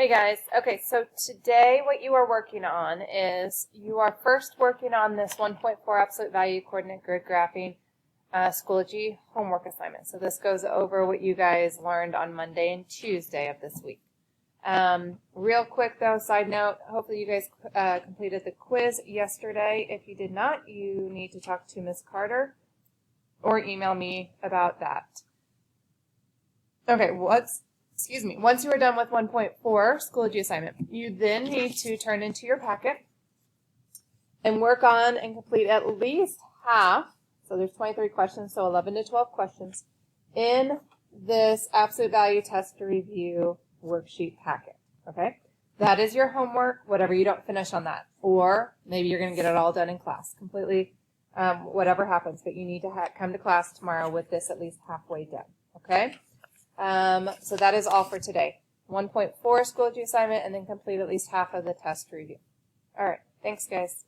Hey guys, okay, so today what you are working on is you are first working on this 1.4 absolute value coordinate grid graphing Schoology homework assignment. So this goes over what you guys learned on Monday and Tuesday of this week. Real quick though, side note, hopefully you guys completed the quiz yesterday. If you did not, you need to talk to Ms. Carter or email me about that. Okay, once you are done with 1.4 Schoology assignment, you then need to turn into your packet and work on and complete at least half, so there's 23 questions, so 11 to 12 questions, in this absolute value test review worksheet packet, okay? That is your homework, whatever you don't finish on that. Or maybe you're going to get it all done in class, completely, whatever happens, but you need to come to class tomorrow with this at least halfway done, okay? So that is all for today. 1.4 Schoology assignment, and then complete at least half of the test review. All right. Thanks, guys.